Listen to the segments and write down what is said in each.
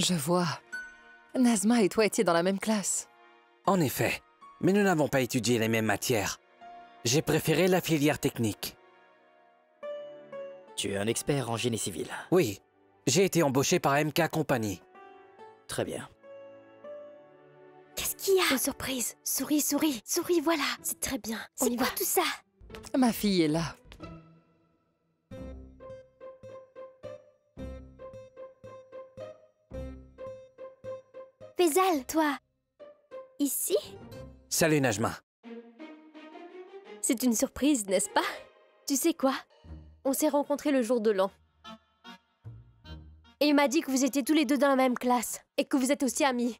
Je vois. Nazma et toi étiez dans la même classe. En effet, mais nous n'avons pas étudié les mêmes matières. J'ai préféré la filière technique. Tu es un expert en génie civil. Oui, j'ai été embauché par MK Company. Très bien. Qu'est-ce qu'il y a? Une surprise. Souris, souris, souris, voilà. C'est très bien. On y va. C'est quoi tout ça? Ma fille est là. Faisal, toi. Ici? Salut Najma. C'est une surprise, n'est-ce pas? Tu sais quoi? On s'est rencontrés le jour de l'an. Et il m'a dit que vous étiez tous les deux dans la même classe et que vous êtes aussi amis.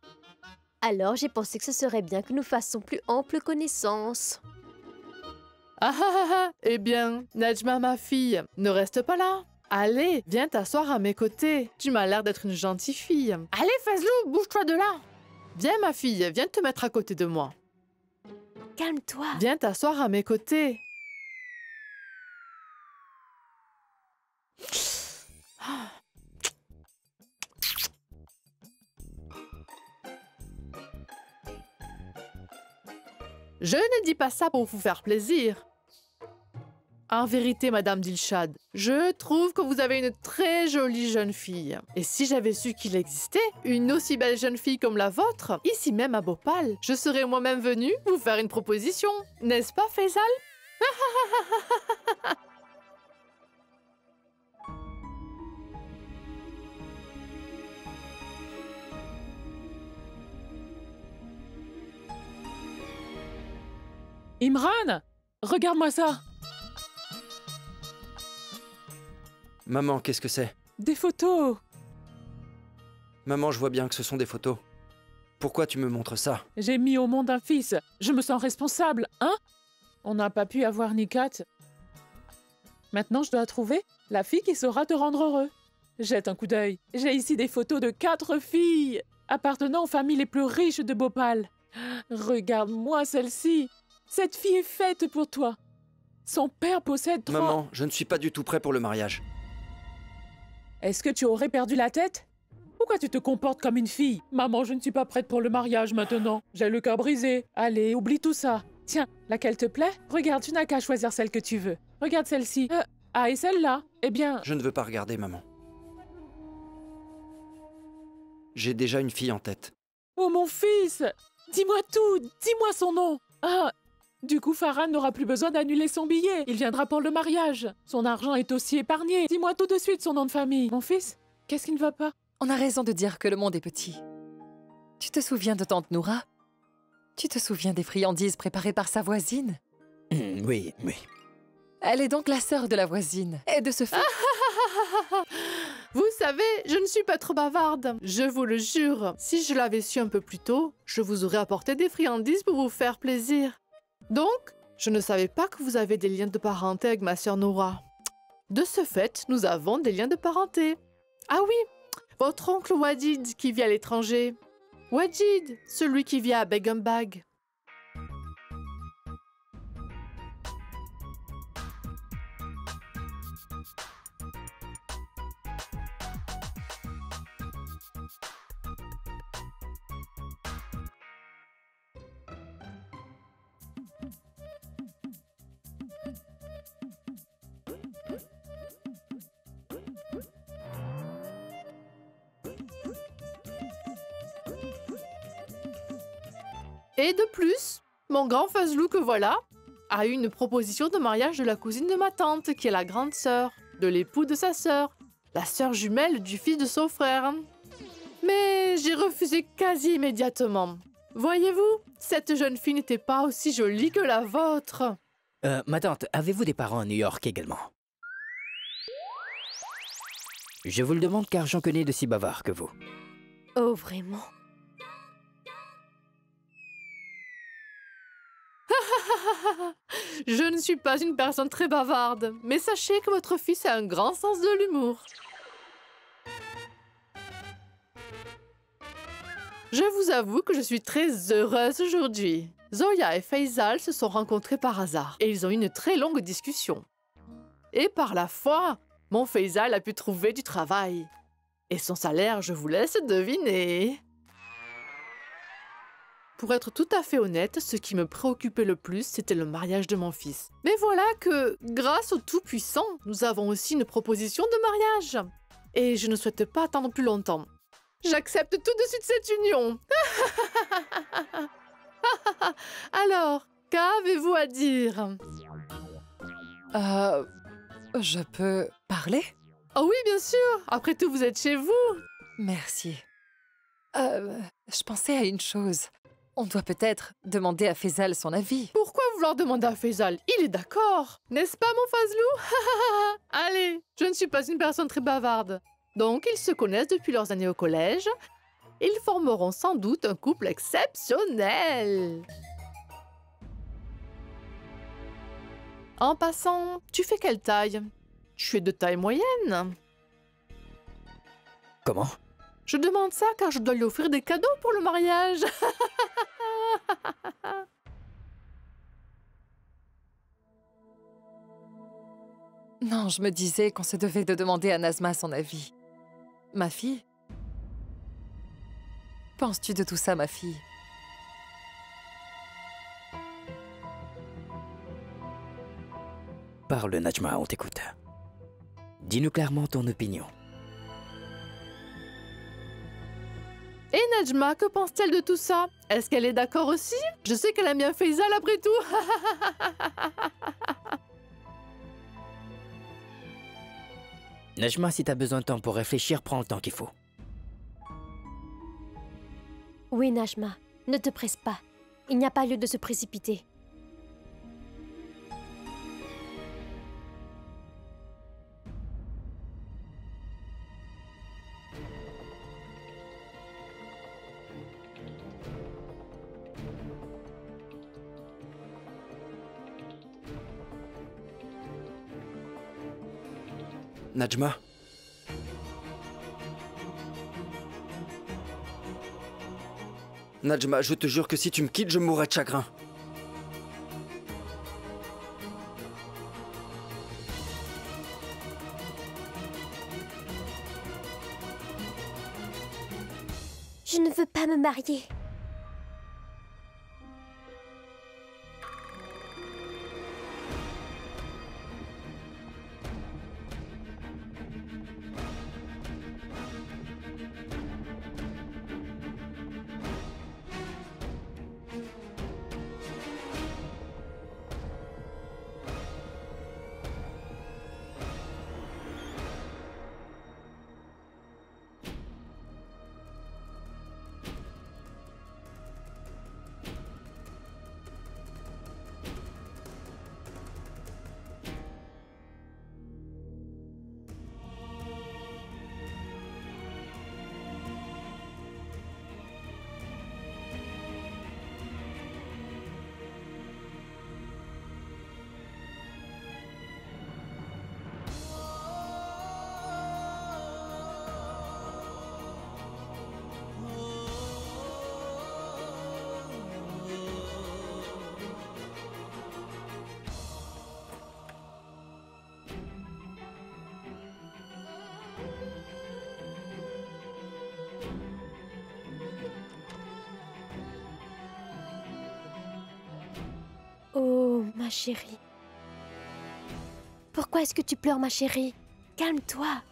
Alors j'ai pensé que ce serait bien que nous fassions plus ample connaissance. Ah ah ah ah. Eh bien, Najma, ma fille, ne reste pas là. Allez, viens t'asseoir à mes côtés. Tu m'as l'air d'être une gentille fille. Allez, Fazlou, bouge-toi de là. Viens, ma fille, viens te mettre à côté de moi. Calme-toi. Viens t'asseoir à mes côtés. Je ne dis pas ça pour vous faire plaisir. En vérité, Madame Dilshad, je trouve que vous avez une très jolie jeune fille. Et si j'avais su qu'il existait une aussi belle jeune fille comme la vôtre, ici même à Bhopal, je serais moi-même venue vous faire une proposition. N'est-ce pas, Faisal? Imran, regarde-moi ça. Maman, qu'est-ce que c'est? Des photos. Maman, je vois bien que ce sont des photos. Pourquoi tu me montres ça? J'ai mis au monde un fils. Je me sens responsable, hein? On n'a pas pu avoir Nikat. Maintenant, je dois trouver la fille qui saura te rendre heureux. Jette un coup d'œil. J'ai ici des photos de 4 filles appartenant aux familles les plus riches de Bhopal. Regarde-moi celle-ci. Cette fille est faite pour toi. Son père possède 3... Maman, je ne suis pas du tout prêt pour le mariage. Est-ce que tu aurais perdu la tête? Pourquoi tu te comportes comme une fille? Maman, je ne suis pas prête pour le mariage maintenant. J'ai le cœur brisé. Allez, oublie tout ça. Tiens, laquelle te plaît? Regarde, tu n'as qu'à choisir celle que tu veux. Regarde celle-ci. Ah, et celle-là? Eh bien... Je ne veux pas regarder, maman. J'ai déjà une fille en tête. Oh, mon fils! Dis-moi tout! Dis-moi son nom! Ah! Du coup, Farhan n'aura plus besoin d'annuler son billet. Il viendra pour le mariage. Son argent est aussi épargné. Dis-moi tout de suite son nom de famille. Mon fils, qu'est-ce qui ne va pas? On a raison de dire que le monde est petit. Tu te souviens de tante Noura? Tu te souviens des friandises préparées par sa voisine? Oui, oui. Elle est donc la sœur de la voisine. Et de ce fait... Vous savez, je ne suis pas trop bavarde. Je vous le jure. Si je l'avais su un peu plus tôt, je vous aurais apporté des friandises pour vous faire plaisir. Donc, je ne savais pas que vous avez des liens de parenté avec ma sœur Noura. De ce fait, nous avons des liens de parenté. Ah oui, votre oncle Wadid qui vit à l'étranger. Wadid, celui qui vit à Begambag. Et de plus, mon grand Fazlou que voilà a eu une proposition de mariage de la cousine de ma tante, qui est la grande sœur, de l'époux de sa sœur, la sœur jumelle du fils de son frère. Mais j'ai refusé quasi immédiatement. Voyez-vous, cette jeune fille n'était pas aussi jolie que la vôtre. Ma tante, avez-vous des parents à New York également? Je vous le demande car j'en connais de si bavards que vous. Oh, vraiment? Je ne suis pas une personne très bavarde, mais sachez que votre fils a un grand sens de l'humour. Je vous avoue que je suis très heureuse aujourd'hui. Zoya et Faisal se sont rencontrés par hasard et ils ont eu une très longue discussion. Et par la foi, mon Faisal a pu trouver du travail. Et son salaire, je vous laisse deviner. Pour être tout à fait honnête, ce qui me préoccupait le plus, c'était le mariage de mon fils. Mais voilà que, grâce au Tout-Puissant, nous avons aussi une proposition de mariage. Et je ne souhaite pas attendre plus longtemps. J'accepte tout de suite cette union. Alors, qu'avez-vous à dire? Je peux parler? Oh oui, bien sûr. Après tout, vous êtes chez vous. Merci. Je pensais à une chose. On doit peut-être demander à Faisal son avis. Pourquoi vouloir demander à Faisal? Il est d'accord. N'est-ce pas, mon Fazlou? Allez, je ne suis pas une personne très bavarde. Donc, ils se connaissent depuis leurs années au collège. Ils formeront sans doute un couple exceptionnel. En passant, tu fais quelle taille? Tu es de taille moyenne. Comment? Je demande ça car je dois lui offrir des cadeaux pour le mariage. Non, je me disais qu'on se devait de demander à Nazma son avis. Ma fille? Penses-tu de tout ça, ma fille? Parle, Najma, on t'écoute. Dis-nous clairement ton opinion. Et Najma, que pense-t-elle de tout ça? Est-ce qu'elle est d'accord aussi? Je sais qu'elle aime bien Faisal après tout. Najma, si t'as besoin de temps pour réfléchir, prends le temps qu'il faut. Oui, Najma, ne te presse pas. Il n'y a pas lieu de se précipiter. Najma? Najma, je te jure que si tu me quittes, je mourrai de chagrin. Je ne veux pas me marier. Oh, ma chérie. Pourquoi est-ce que tu pleures, ma chérie? Calme-toi.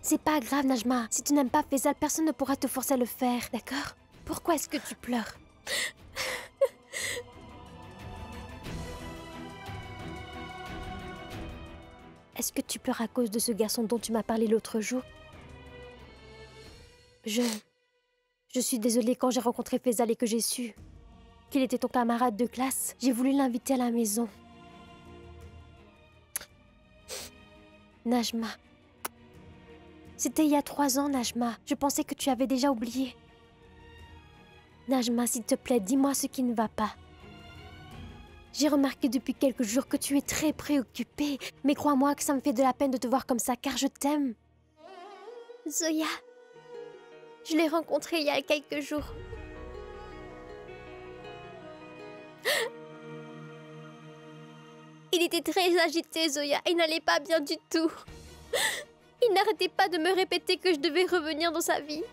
C'est pas grave, Najma. Si tu n'aimes pas Faisal, personne ne pourra te forcer à le faire, d'accord? Pourquoi est-ce que tu pleures? Est-ce que tu pleures à cause de ce garçon dont tu m'as parlé l'autre jour? Je suis désolée. Quand j'ai rencontré Faisal et que j'ai su qu'il était ton camarade de classe, j'ai voulu l'inviter à la maison. Najma. C'était il y a 3 ans, Najma. Je pensais que tu avais déjà oublié. Najma, s'il te plaît, dis-moi ce qui ne va pas. J'ai remarqué depuis quelques jours que tu es très préoccupée. Mais crois-moi que ça me fait de la peine de te voir comme ça, car je t'aime. Zoya. Je l'ai rencontré il y a quelques jours. Il était très agité, Zoya. Il n'allait pas bien du tout. Il n'arrêtait pas de me répéter que je devais revenir dans sa vie.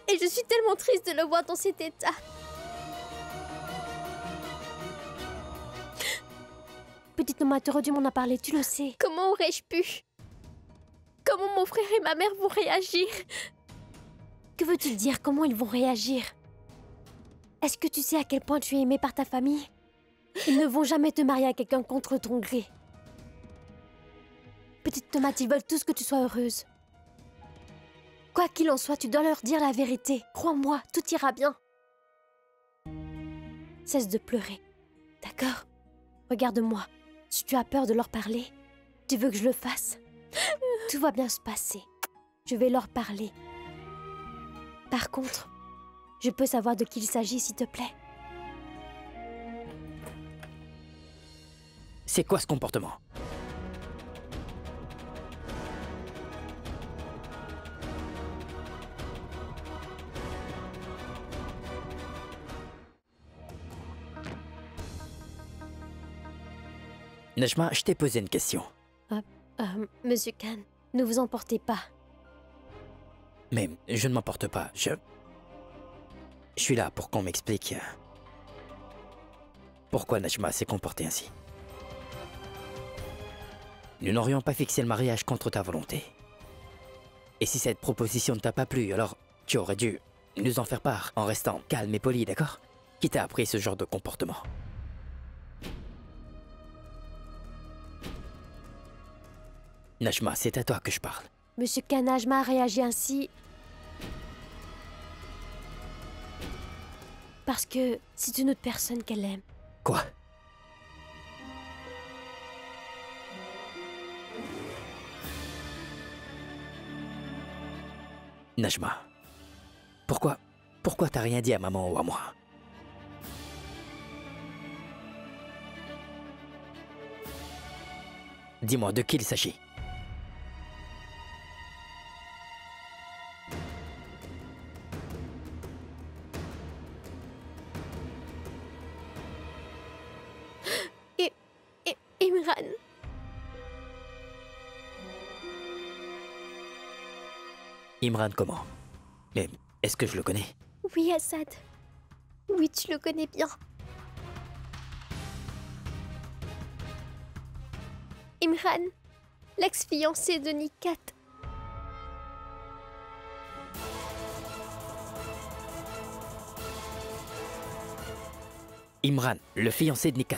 Et je suis tellement triste de le voir dans cet état. Petite Noma, tu m'en as parlé, tu le sais. Comment aurais-je pu? Comment mon frère et ma mère vont réagir? Que veux-tu dire? Comment ils vont réagir? Est-ce que tu sais à quel point tu es aimé par ta famille? Ils ne vont jamais te marier à quelqu'un contre ton gré. Petite tomate, ils veulent tous que tu sois heureuse. Quoi qu'il en soit, tu dois leur dire la vérité. Crois-moi, tout ira bien. Cesse de pleurer, d'accord? Regarde-moi. Si tu as peur de leur parler, tu veux que je le fasse? Tout va bien se passer. Je vais leur parler. Par contre, je peux savoir de qui il s'agit, s'il te plaît? C'est quoi ce comportement? Najma, je t'ai posé une question. Monsieur Khan, ne vous emportez pas. Mais je ne m'emporte pas. Je suis là pour qu'on m'explique pourquoi Najma s'est comportée ainsi. Nous n'aurions pas fixé le mariage contre ta volonté. Et si cette proposition ne t'a pas plu, alors tu aurais dû nous en faire part en restant calme et poli, d'accord? Qui t'a appris ce genre de comportement? Najma, c'est à toi que je parle. Monsieur Khan, Najma a réagi ainsi parce que c'est une autre personne qu'elle aime. Quoi? Najma, pourquoi t'as rien dit à maman ou à moi? Dis-moi de qui il s'agit. Imran. Imran comment? Mais est-ce que je le connais? Oui, Assad. Oui, tu le connais bien. Imran, l'ex-fiancé de Nikat. Imran, le fiancé de Nikat.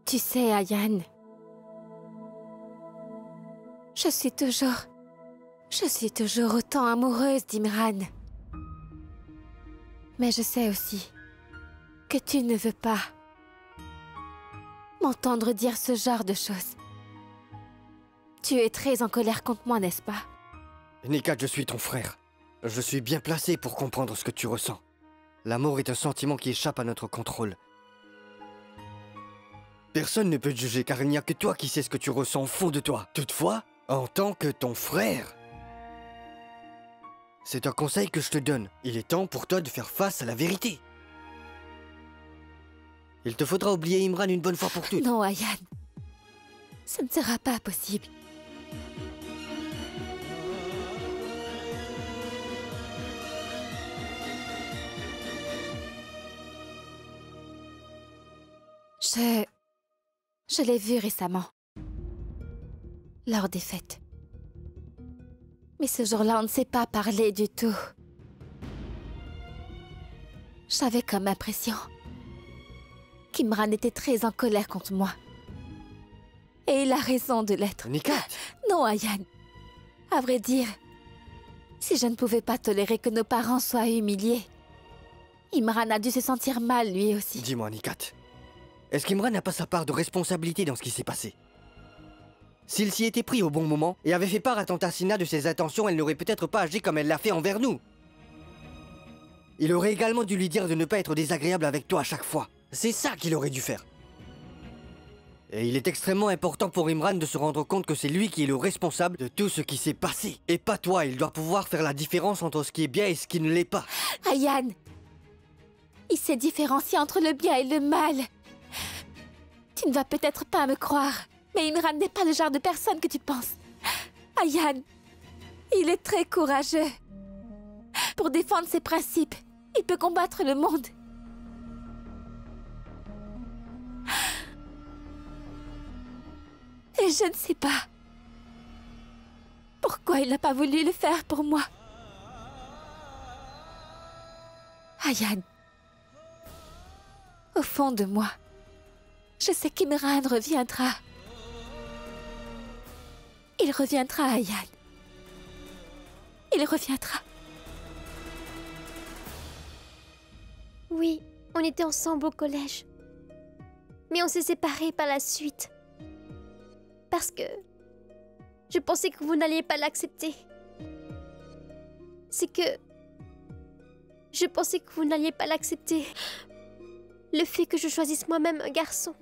Tu sais, Ayan, je suis toujours autant amoureuse d'Imran. Mais je sais aussi que tu ne veux pas m'entendre dire ce genre de choses. Tu es très en colère contre moi, n'est-ce pas? Nikat, je suis ton frère. Je suis bien placé pour comprendre ce que tu ressens. L'amour est un sentiment qui échappe à notre contrôle. Personne ne peut te juger car il n'y a que toi qui sais ce que tu ressens au fond de toi. Toutefois, en tant que ton frère, c'est un conseil que je te donne. Il est temps pour toi de faire face à la vérité. Il te faudra oublier Imran une bonne fois pour toutes. Non, Ayan. Ce ne sera pas possible. Je l'ai vu récemment. Lors des fêtes. Mais ce jour-là, on ne s'est pas parlé du tout. J'avais comme impression qu'Imran était très en colère contre moi. Et il a raison de l'être. Nikat! Non, Ayan. À vrai dire, si je ne pouvais pas tolérer que nos parents soient humiliés, Imran a dû se sentir mal lui aussi. Dis-moi, Nikat, est-ce qu'Imran n'a pas sa part de responsabilité dans ce qui s'est passé? S'il s'y était pris au bon moment et avait fait part à Tantassina de ses intentions, elle n'aurait peut-être pas agi comme elle l'a fait envers nous. Il aurait également dû lui dire de ne pas être désagréable avec toi à chaque fois. C'est ça qu'il aurait dû faire. Et il est extrêmement important pour Imran de se rendre compte que c'est lui qui est le responsable de tout ce qui s'est passé. Et pas toi, il doit pouvoir faire la différence entre ce qui est bien et ce qui ne l'est pas. Ayan, il sait différencier entre le bien et le mal. Tu ne vas peut-être pas me croire, mais Imran n'est pas le genre de personne que tu penses. Ayan, il est très courageux. Pour défendre ses principes, il peut combattre le monde. Et je ne sais pas pourquoi il n'a pas voulu le faire pour moi. Ayan, au fond de moi, je sais qu'Imran reviendra. Il reviendra, Ayan. Il reviendra. Oui, on était ensemble au collège. Mais on s'est séparés par la suite. Parce que je pensais que vous n'alliez pas l'accepter. C'est que je pensais que vous n'alliez pas l'accepter. Le fait que je choisisse moi-même un garçon.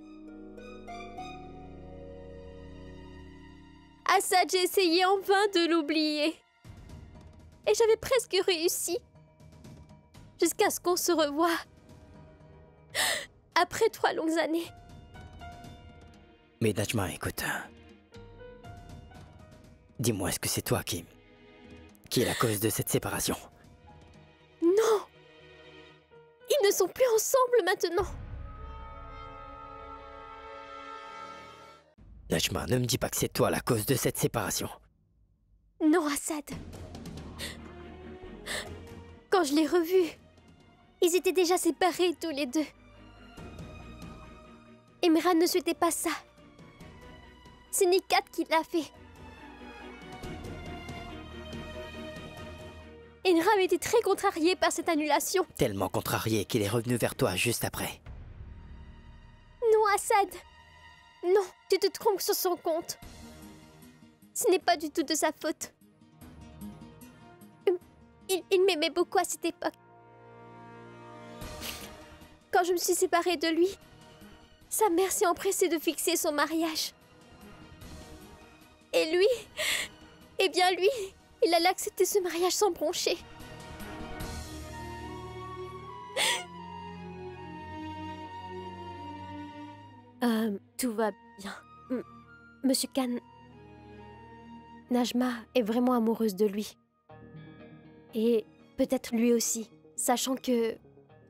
Assad, j'ai essayé en vain de l'oublier. Et j'avais presque réussi. Jusqu'à ce qu'on se revoie. Après 3 longues années. Mais Najma, écoute. Dis-moi, est-ce que c'est toi qui est la cause de cette séparation? Non! Ils ne sont plus ensemble maintenant. Najma, ne me dis pas que c'est toi la cause de cette séparation. Non, Assad. Quand je l'ai revu, ils étaient déjà séparés tous les deux. Imran ne souhaitait pas ça. C'est Nikat qui l'a fait. Imran était très contrarié par cette annulation. Tellement contrarié qu'il est revenu vers toi juste après. Non, Assad. Non, tu te trompes sur son compte. Ce n'est pas du tout de sa faute. Il m'aimait beaucoup à cette époque. Quand je me suis séparée de lui, sa mère s'est empressée de fixer son mariage. Et lui, eh bien lui, il allait accepter ce mariage sans broncher. Tout va bien. Monsieur Khan, Najma est vraiment amoureuse de lui. Et peut-être lui aussi, sachant que,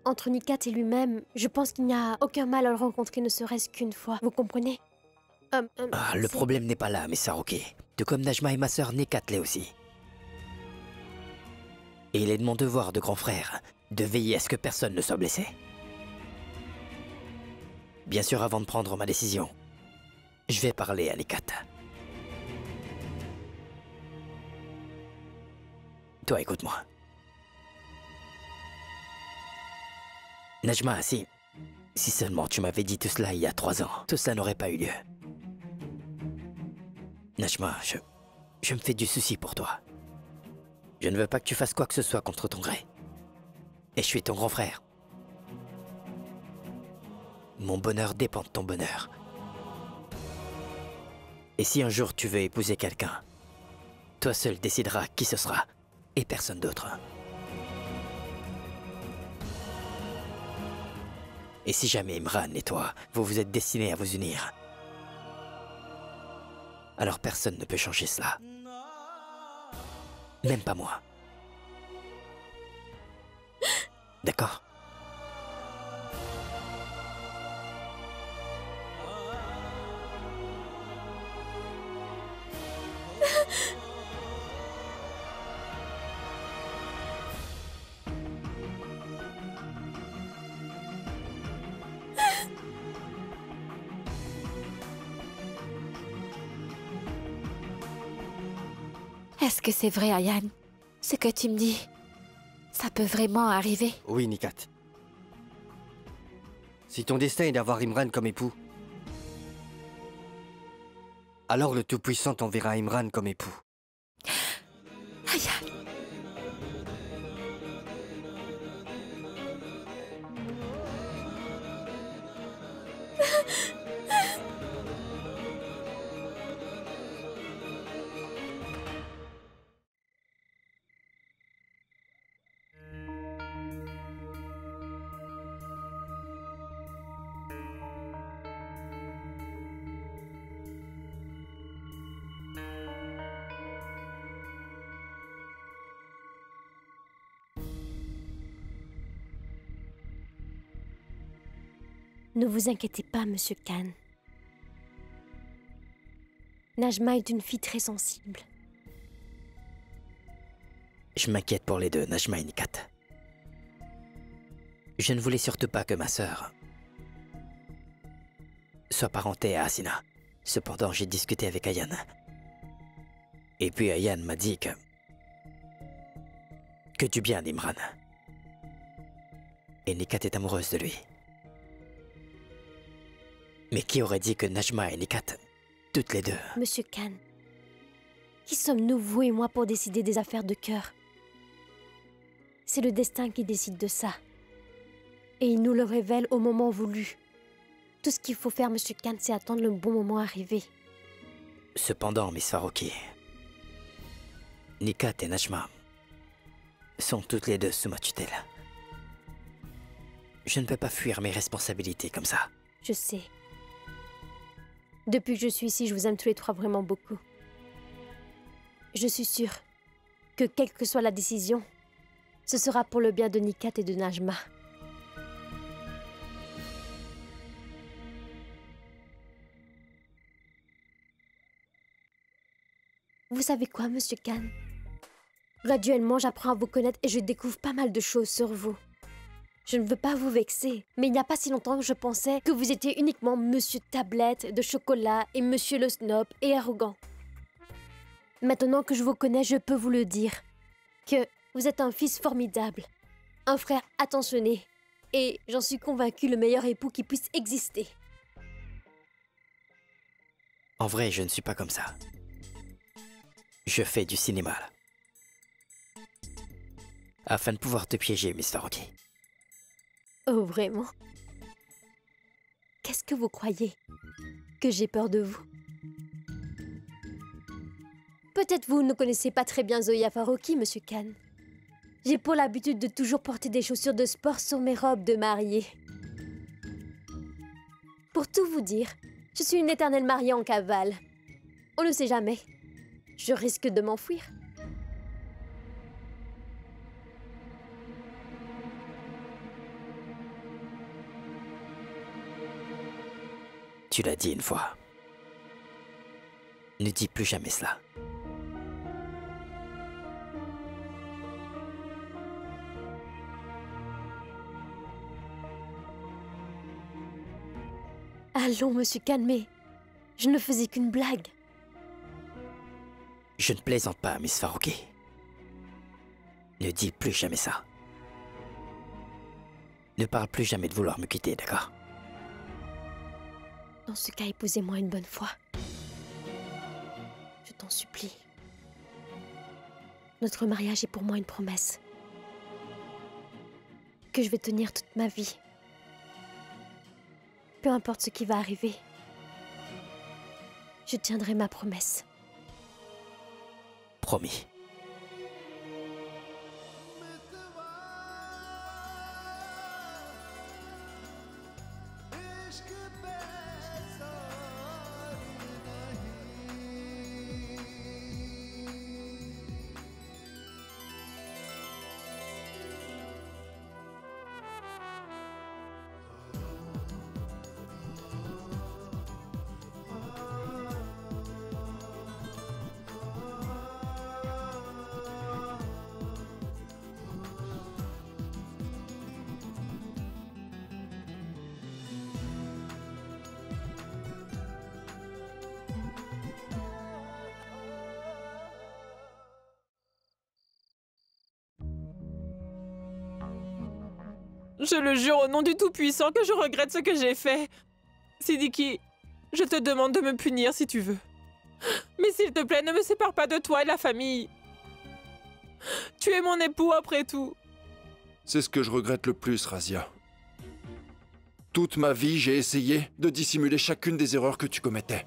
entre Nikat et lui-même, je pense qu'il n'y a aucun mal à le rencontrer ne serait-ce qu'une fois. Vous comprenez? Le problème n'est pas là, mais Saroké. Tout comme Najma et ma sœur Nikat l'est aussi. Et il est de mon devoir de grand frère de veiller à ce que personne ne soit blessé. Bien sûr, avant de prendre ma décision, je vais parler à Nikat. Toi, écoute-moi. Najma, si seulement tu m'avais dit tout cela il y a 3 ans, tout cela n'aurait pas eu lieu. Najma, je me fais du souci pour toi. Je ne veux pas que tu fasses quoi que ce soit contre ton gré. Et je suis ton grand frère. Mon bonheur dépend de ton bonheur. Et si un jour tu veux épouser quelqu'un, toi seul décideras qui ce sera, et personne d'autre. Et si jamais Imran et toi, vous vous êtes destinés à vous unir, alors personne ne peut changer cela. Même pas moi. D'accord? Est-ce que c'est vrai, Ayan? Ce que tu me dis, ça peut vraiment arriver? Oui, Nikat. Si ton destin est d'avoir Imran comme époux, alors le Tout-Puissant t'enverra Imran comme époux. Ayan! Ne vous inquiétez pas, Monsieur Khan. Najma est une fille très sensible. Je m'inquiète pour les deux, Najma et Nikat. Je ne voulais surtout pas que ma sœur soit parentée à Asina. Cependant, j'ai discuté avec Ayan. Et puis Ayan m'a dit que du bien d'Imran. Et Nikat est amoureuse de lui. Mais qui aurait dit que Najma et Nikat, toutes les deux... Monsieur Khan, qui sommes-nous, vous et moi, pour décider des affaires de cœur? C'est le destin qui décide de ça. Et il nous le révèle au moment voulu. Tout ce qu'il faut faire, Monsieur Khan, c'est attendre le bon moment arrivé. Cependant, Miss Farouki, Nikat et Najma sont toutes les deux sous ma tutelle. Je ne peux pas fuir mes responsabilités comme ça. Je sais. Depuis que je suis ici, je vous aime tous les trois vraiment beaucoup. Je suis sûre que quelle que soit la décision, ce sera pour le bien de Nikat et de Najma. Vous savez quoi, Monsieur Khan? Graduellement, j'apprends à vous connaître et je découvre pas mal de choses sur vous. Je ne veux pas vous vexer, mais il n'y a pas si longtemps que je pensais que vous étiez uniquement Monsieur Tablette de chocolat et Monsieur le snob et arrogant. Maintenant que je vous connais, je peux vous le dire, que vous êtes un fils formidable, un frère attentionné, et j'en suis convaincue le meilleur époux qui puisse exister. En vrai, je ne suis pas comme ça. Je fais du cinéma, là. Afin de pouvoir te piéger, Miss Farouki. Oh, vraiment? Qu'est-ce que vous croyez? Que j'ai peur de vous? Peut-être vous ne connaissez pas très bien Zoya Farouki, Monsieur Khan. J'ai pour l'habitude de toujours porter des chaussures de sport sur mes robes de mariée. Pour tout vous dire, je suis une éternelle mariée en cavale. On ne sait jamais. Je risque de m'enfuir. Tu l'as dit une fois. Ne dis plus jamais cela. Allons, Monsieur Khan, mais je ne faisais qu'une blague. Je ne plaisante pas, Miss Farouki. Ne dis plus jamais ça. Ne parle plus jamais de vouloir me quitter, d'accord? Dans ce cas, épousez-moi une bonne fois. Je t'en supplie. Notre mariage est pour moi une promesse que je vais tenir toute ma vie. Peu importe ce qui va arriver, je tiendrai ma promesse. Promis. Je le jure au nom du Tout-Puissant que je regrette ce que j'ai fait. Sidiki, je te demande de me punir si tu veux. Mais s'il te plaît, ne me sépare pas de toi et la famille. Tu es mon époux après tout. C'est ce que je regrette le plus, Razia. Toute ma vie, j'ai essayé de dissimuler chacune des erreurs que tu commettais.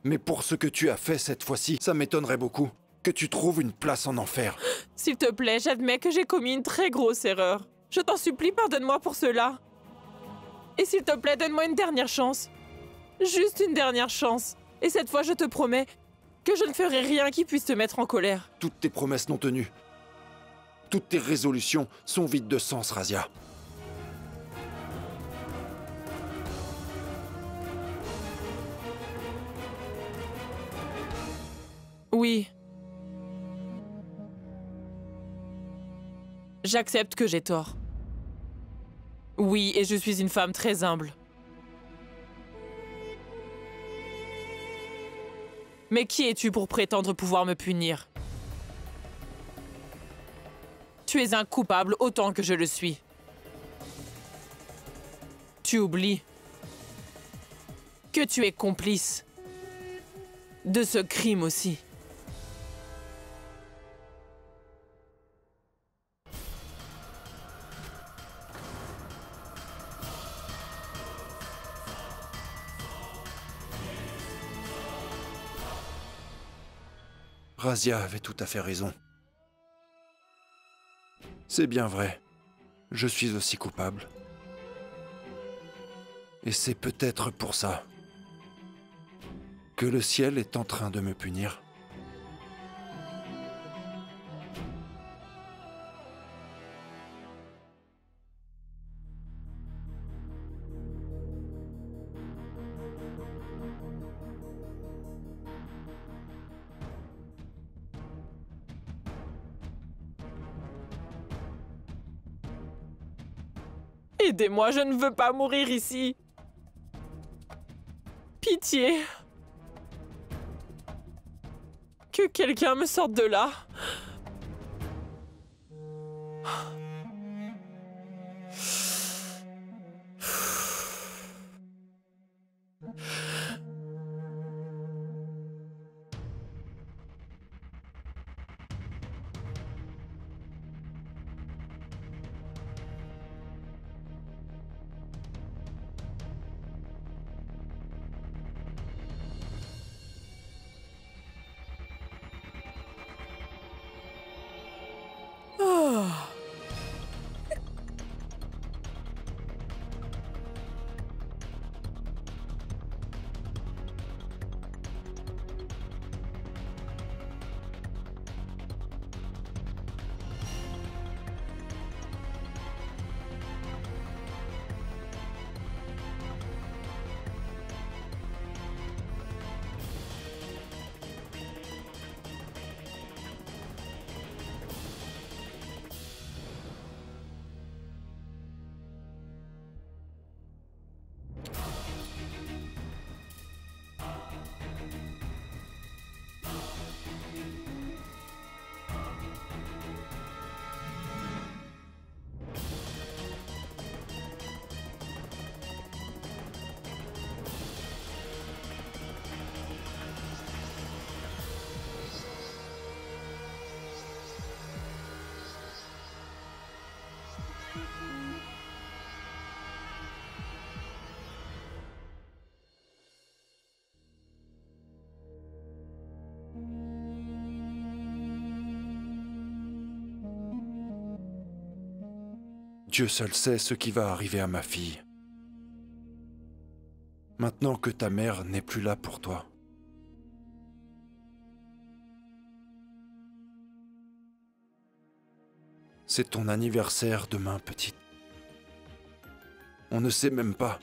Mais pour ce que tu as fait cette fois-ci, ça m'étonnerait beaucoup que tu trouves une place en enfer. S'il te plaît, j'admets que j'ai commis une très grosse erreur. Je t'en supplie, pardonne-moi pour cela. Et s'il te plaît, donne-moi une dernière chance. Juste une dernière chance. Et cette fois, je te promets que je ne ferai rien qui puisse te mettre en colère. Toutes tes promesses non tenues, toutes tes résolutions sont vides de sens, Razia. Oui. J'accepte que j'ai tort. Oui, et je suis une femme très humble. Mais qui es-tu pour prétendre pouvoir me punir? Tu es un coupable autant que je le suis. Tu oublies que tu es complice de ce crime aussi. Razia avait tout à fait raison. C'est bien vrai. Je suis aussi coupable. Et c'est peut-être pour ça que le ciel est en train de me punir. Aidez-moi, je ne veux pas mourir ici. Pitié. Que quelqu'un me sorte de là. Dieu seul sait ce qui va arriver à ma fille. Maintenant que ta mère n'est plus là pour toi. C'est ton anniversaire demain, petite. On ne sait même pas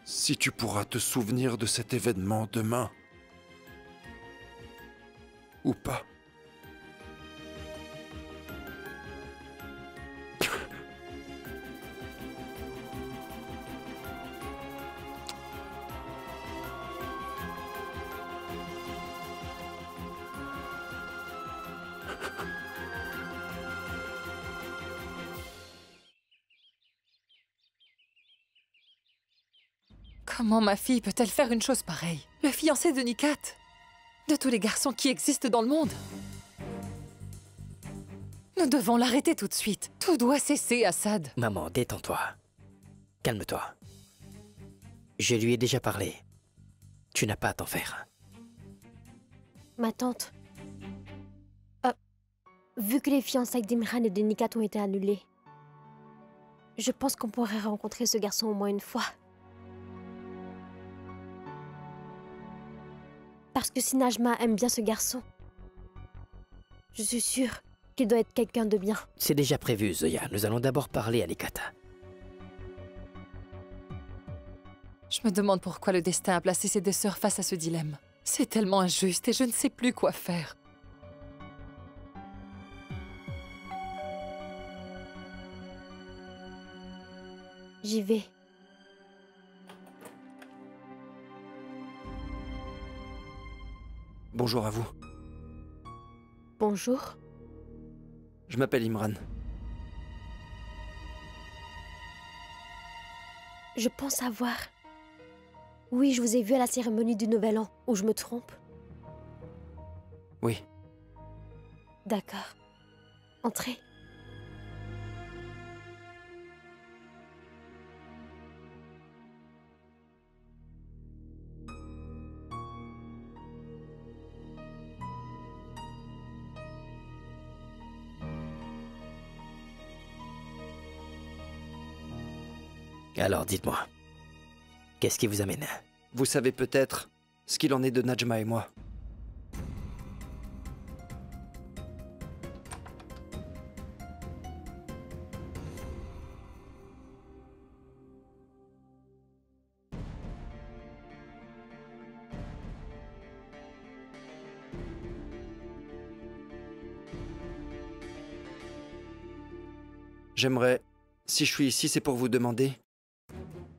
si tu pourras te souvenir de cet événement demain ou pas. Comment ma fille peut-elle faire une chose pareille? Le fiancé de Nikat, de tous les garçons qui existent dans le monde. Nous devons l'arrêter tout de suite. Tout doit cesser, Assad. Maman, détends-toi. Calme-toi. Je lui ai déjà parlé. Tu n'as pas à t'en faire. Ma tante. Vu que les fiançailles d'Imran et de Nikat ont été annulées, je pense qu'on pourrait rencontrer ce garçon au moins une fois. Parce que si Najma aime bien ce garçon, je suis sûre qu'il doit être quelqu'un de bien. C'est déjà prévu, Zoya. Nous allons d'abord parler à Nikat. Je me demande pourquoi le destin a placé ces deux sœurs face à ce dilemme. C'est tellement injuste et je ne sais plus quoi faire. J'y vais. Bonjour à vous. Bonjour. Je m'appelle Imran. Je pense avoir... Oui, je vous ai vu à la cérémonie du Nouvel An, ou je me trompe? Oui. D'accord. Entrez. Alors dites-moi, qu'est-ce qui vous amène? Vous savez peut-être ce qu'il en est de Najma et moi. J'aimerais, si je suis ici, c'est pour vous demander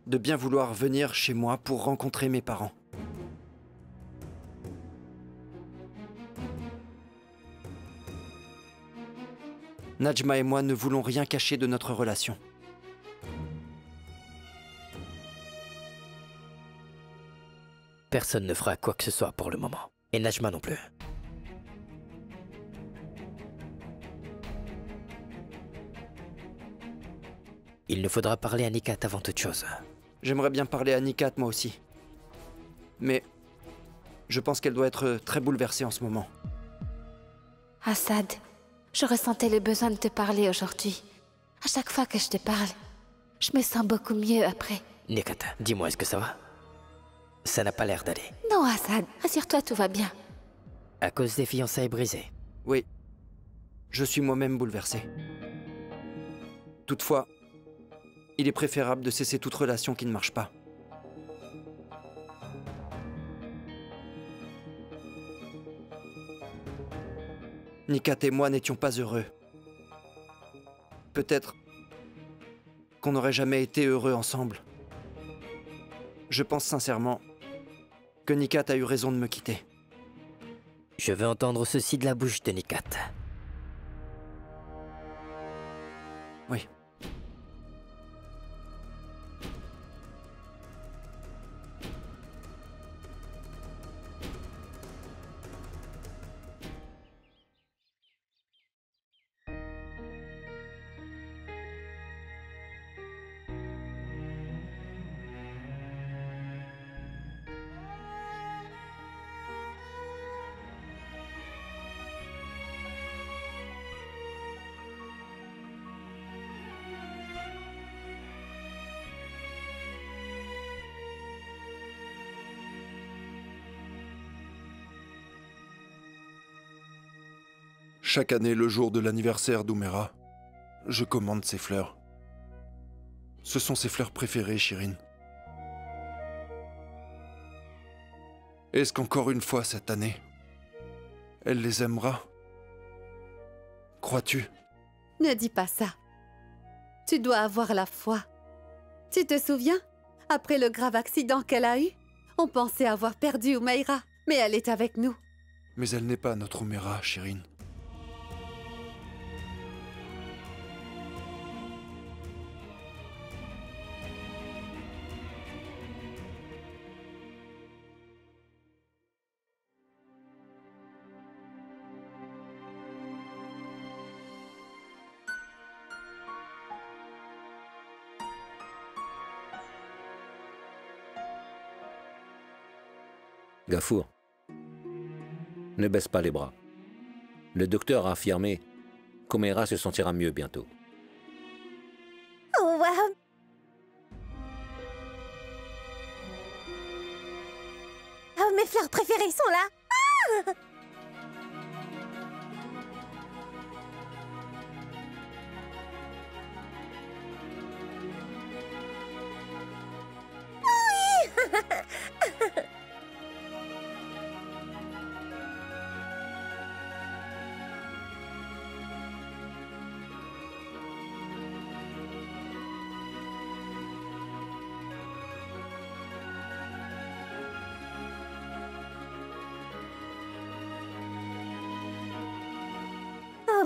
de bien vouloir venir chez moi pour rencontrer mes parents. Najma et moi ne voulons rien cacher de notre relation. Personne ne fera quoi que ce soit pour le moment. Et Najma non plus. Il nous faudra parler à Nikat avant toute chose. J'aimerais bien parler à Nikat, moi aussi. Mais je pense qu'elle doit être très bouleversée en ce moment. Assad, je ressentais le besoin de te parler aujourd'hui. À chaque fois que je te parle, je me sens beaucoup mieux après. Nikat, dis-moi, est-ce que ça va? Ça n'a pas l'air d'aller. Non, Assad, rassure-toi, tout va bien. À cause des fiançailles brisées. Oui, je suis moi-même bouleversé. Toutefois, il est préférable de cesser toute relation qui ne marche pas. Nikat et moi n'étions pas heureux. Peut-être qu'on n'aurait jamais été heureux ensemble. Je pense sincèrement que Nikat a eu raison de me quitter. Je veux entendre ceci de la bouche de Nikat. Oui. Chaque année, le jour de l'anniversaire d'Oumera, je commande ses fleurs. Ce sont ses fleurs préférées, Shirin. Est-ce qu'encore une fois cette année, elle les aimera? Crois-tu? Ne dis pas ça. Tu dois avoir la foi. Tu te souviens? Après le grave accident qu'elle a eu, on pensait avoir perdu Oumeira, mais elle est avec nous. Mais elle n'est pas notre Oumera, Shirin. Gafour, ne baisse pas les bras. Le docteur a affirmé qu'Oumera se sentira mieux bientôt. Oh, wow. Oh, mes fleurs préférées sont là. Ah!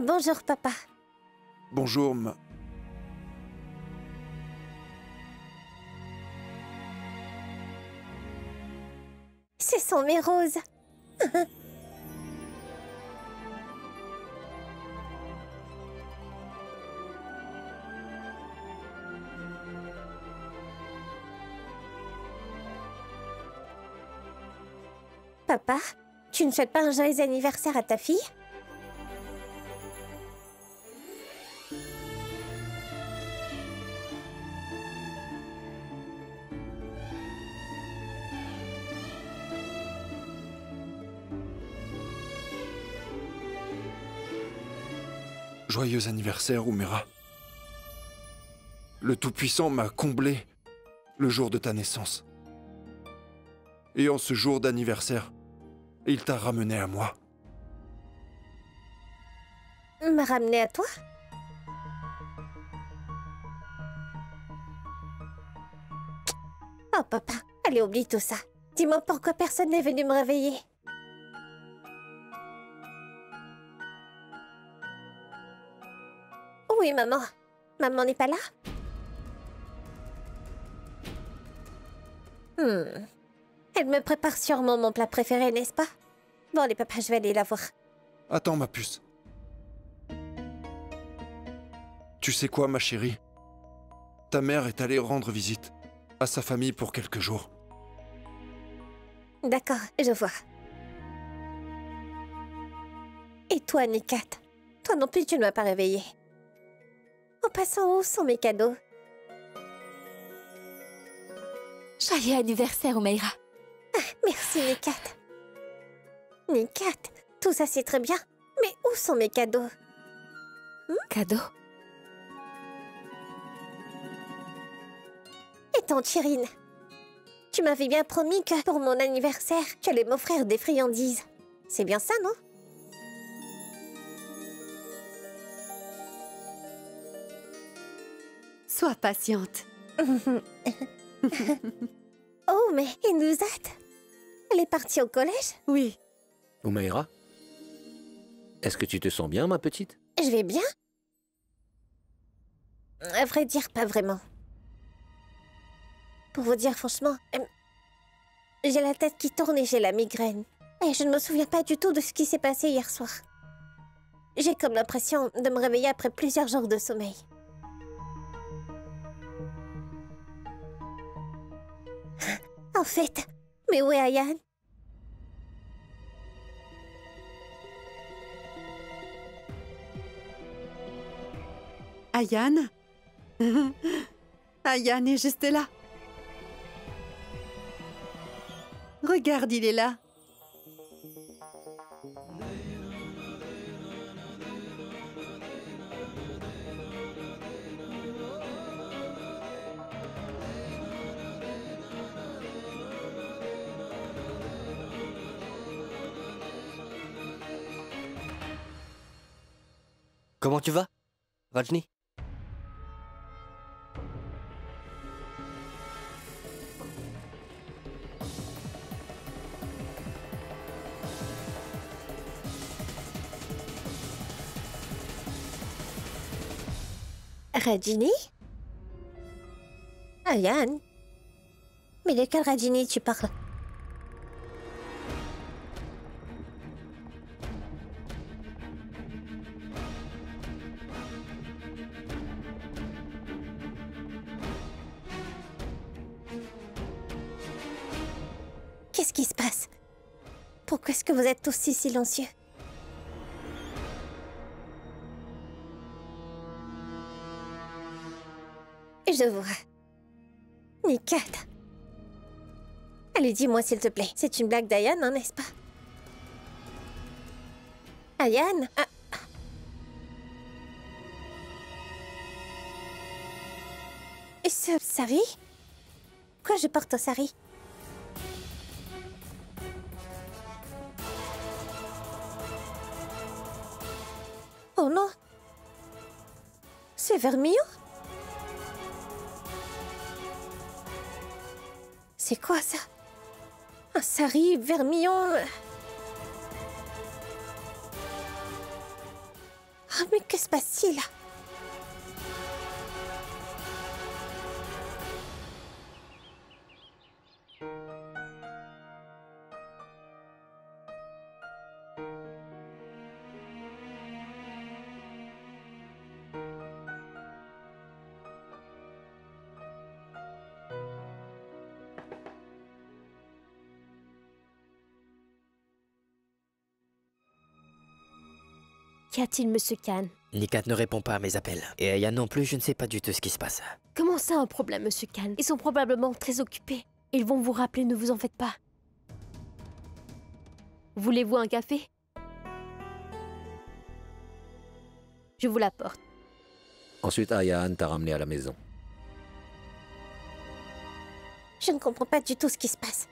bonjour, papa. Bonjour, Ce sont mes roses. Papa, tu ne souhaites pas un joyeux anniversaire à ta fille? Joyeux anniversaire, Umera. Le Tout-Puissant m'a comblé le jour de ta naissance. Et en ce jour d'anniversaire, il t'a ramené à moi. Me ramener à toi? Oh, papa, allez, oublie tout ça. Dis-moi pourquoi personne n'est venu me réveiller. Oui, maman. Maman n'est pas là? Elle me prépare sûrement mon plat préféré, n'est-ce pas? Bon, allez, papa, je vais aller la voir. Attends, ma puce. Tu sais quoi, ma chérie? Ta mère est allée rendre visite à sa famille pour quelques jours. D'accord, je vois. Et toi, Nikat? Toi non plus, tu ne m'as pas réveillée. En passant, où sont mes cadeaux? Joyeux anniversaire, Umaira. Ah, merci, Nikat. Nikat, tout ça c'est très bien. Mais où sont mes cadeaux? Cadeaux? Et tante Chirine, tu m'avais bien promis que pour mon anniversaire, tu allais m'offrir des friandises. C'est bien ça, non? Sois patiente. Oh, mais Inouzat, elle est partie au collège? Oui. Umaira, est-ce que tu te sens bien, ma petite? Je vais bien. À vrai dire, pas vraiment. Pour vous dire franchement, j'ai la tête qui tourne et j'ai la migraine. Et je ne me souviens pas du tout de ce qui s'est passé hier soir. J'ai comme l'impression de me réveiller après plusieurs jours de sommeil. En fait, mais où est Ayan? Ayan? Ayan est juste là. Regarde, il est là. Comment tu vas, Rajni? Rajini? Ayan? Mais de quel Rajini tu parles? Qu'est-ce qui se passe? Pourquoi est-ce que vous êtes tous si silencieux? Je vois. Nikat. Allez, dis-moi s'il te plaît. C'est une blague d'Ayan, hein, n'est-ce pas? Ayan? Ah. Et ce sari? Pourquoi je porte un sari? Oh non! C'est vermillon? C'est quoi ça? Un sari vermillon? mais que se passe-t-il? Qu'y a-t-il, Monsieur Khan? Nikat ne répond pas à mes appels. Et Aya non plus, je ne sais pas du tout ce qui se passe. Comment ça, un problème, Monsieur Khan? Ils sont probablement très occupés. Ils vont vous rappeler, ne vous en faites pas. Voulez-vous un café? Je vous l'apporte. Ensuite, Ayaan t'a ramené à la maison. Je ne comprends pas du tout ce qui se passe.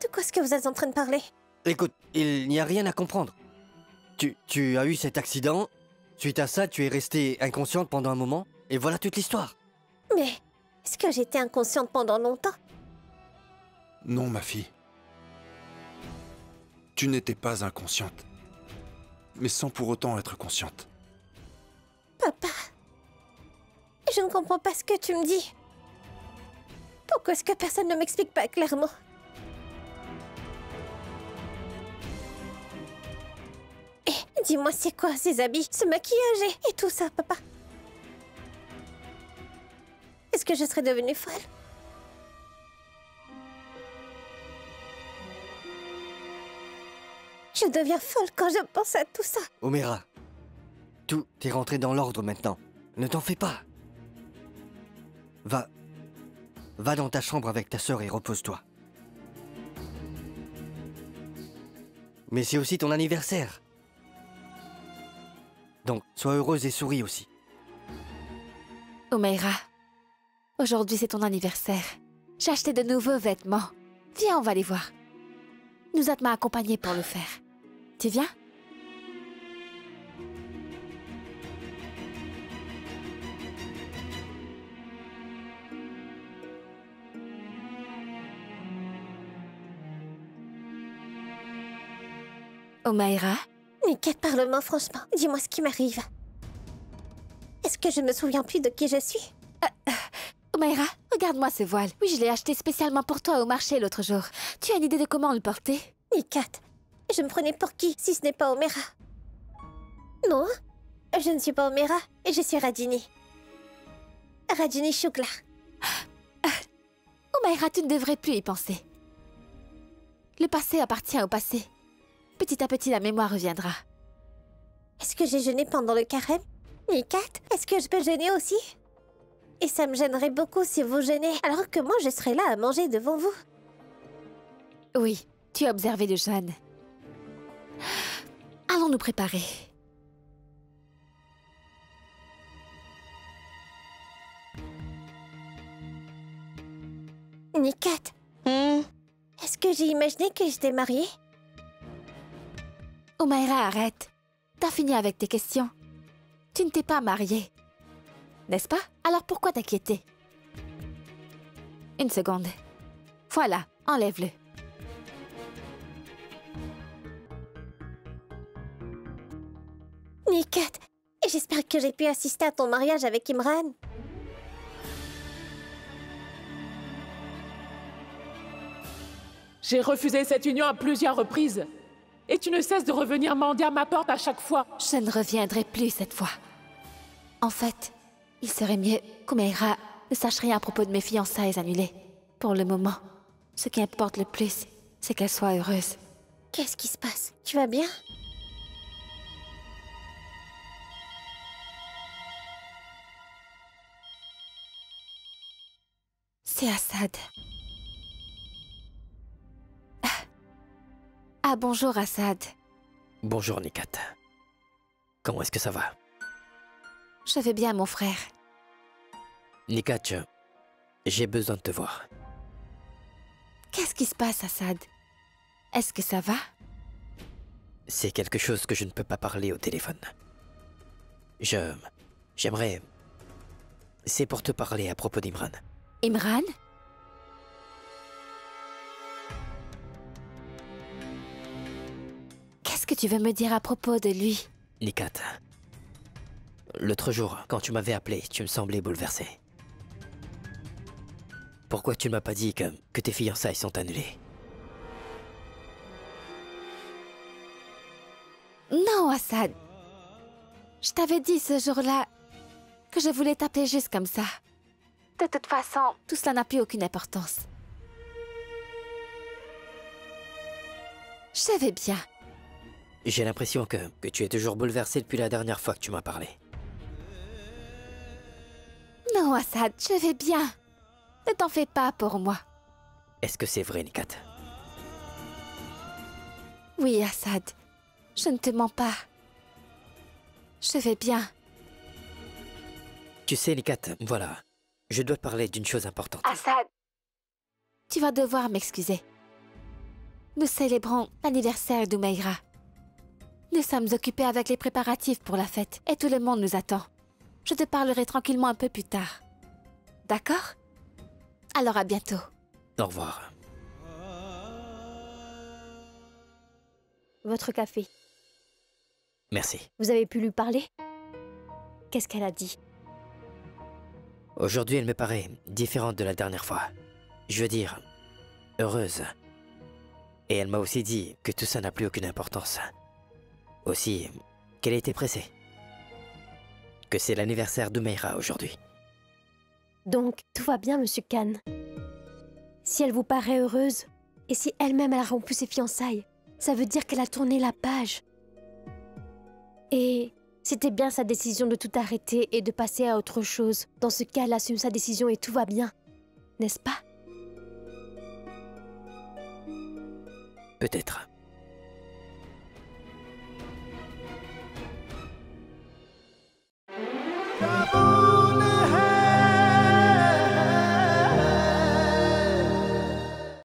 De quoi est-ce que vous êtes en train de parler? Écoute, il n'y a rien à comprendre. Tu as eu cet accident. Suite à ça, tu es restée inconsciente pendant un moment. Et voilà toute l'histoire. Mais est-ce que j'étais inconsciente pendant longtemps? Non, ma fille. Tu n'étais pas inconsciente. Mais sans pour autant être consciente. Papa, je ne comprends pas ce que tu me dis. Pourquoi est-ce que personne ne m'explique pas clairement? Et dis-moi, c'est quoi ces habits, ce maquillage et tout ça, papa? Est-ce que je serais devenue folle? Je deviens folle quand je pense à tout ça. Omera, tout est rentré dans l'ordre maintenant. Ne t'en fais pas. Va dans ta chambre avec ta sœur et repose-toi. Mais c'est aussi ton anniversaire. Donc, sois heureuse et souris aussi. Omeira, aujourd'hui c'est ton anniversaire. J'ai acheté de nouveaux vêtements. Viens, on va les voir. Nuzhat m'a accompagnée pour le faire. Tu viens? Omeira? Nikat, parle-moi franchement. Dis-moi ce qui m'arrive. Est-ce que je me souviens plus de qui je suis? Omeira, regarde-moi ce voile. Oui, je l'ai acheté spécialement pour toi au marché l'autre jour. Tu as une idée de comment le porter? Nikat, je me prenais pour qui si ce n'est pas Omera? Non, je ne suis pas Omera et je suis Radini. Radini Shukla. Omeira, tu ne devrais plus y penser. Le passé appartient au passé. Petit à petit, la mémoire reviendra. Est-ce que j'ai jeûné pendant le carême? Nikat, est-ce que je peux jeûner aussi? Et ça me gênerait beaucoup si vous jeûnez, alors que moi je serais là à manger devant vous. Oui, tu as observé le jeûne. Allons nous préparer. Nikat, est-ce que j'ai imaginé que j'étais mariée? Omeira, arrête. T'as fini avec tes questions. Tu ne t'es pas mariée. N'est-ce pas? Alors pourquoi t'inquiéter? Une seconde. Voilà, enlève-le. Nikat, j'espère que j'ai pu assister à ton mariage avec Imran. J'ai refusé cette union à plusieurs reprises. Et tu ne cesses de revenir mendier à ma porte à chaque fois. Je ne reviendrai plus cette fois. En fait, il serait mieux qu'Omeira ne sache rien à propos de mes fiançailles annulées. Pour le moment, ce qui importe le plus, c'est qu'elle soit heureuse. Qu'est-ce qui se passe? Tu vas bien? C'est Assad. Ah, bonjour Assad. Bonjour Nikat. Comment est-ce que ça va? Je vais bien, mon frère. Nikat, j'ai besoin de te voir. Qu'est-ce qui se passe, Assad? Est-ce que ça va? C'est quelque chose que je ne peux pas parler au téléphone. J'aimerais... C'est pour te parler à propos d'Imran. Imran? Qu'est-ce que tu veux me dire à propos de lui? Nikat, l'autre jour, quand tu m'avais appelé, tu me semblais bouleversé. Pourquoi tu ne m'as pas dit que tes fiançailles sont annulées? Non, Assad. Je t'avais dit ce jour-là que je voulais t'appeler juste comme ça. De toute façon, tout cela n'a plus aucune importance. Je savais bien. J'ai l'impression que tu es toujours bouleversé depuis la dernière fois que tu m'as parlé. Non, Assad, je vais bien. Ne t'en fais pas pour moi. Est-ce que c'est vrai, Nikat? Oui, Assad. Je ne te mens pas. Je vais bien. Tu sais, Nikat, voilà. Je dois te parler d'une chose importante. Assad, tu vas devoir m'excuser. Nous célébrons l'anniversaire d'Oumeira. Nous sommes occupés avec les préparatifs pour la fête et tout le monde nous attend. Je te parlerai tranquillement un peu plus tard. D'accord? Alors à bientôt. Au revoir. Votre café. Merci. Vous avez pu lui parler? Qu'est-ce qu'elle a dit? Aujourd'hui, elle me paraît différente de la dernière fois. Je veux dire, heureuse. Et elle m'a aussi dit que tout ça n'a plus aucune importance. Aussi, qu'elle était pressée. Que c'est l'anniversaire d'Oumeira aujourd'hui. Donc, tout va bien, Monsieur Khan. Si elle vous paraît heureuse, et si elle-même elle a rompu ses fiançailles, ça veut dire qu'elle a tourné la page. Et c'était bien sa décision de tout arrêter et de passer à autre chose. Dans ce cas, elle assume sa décision et tout va bien. N'est-ce pas? Peut-être. Come on.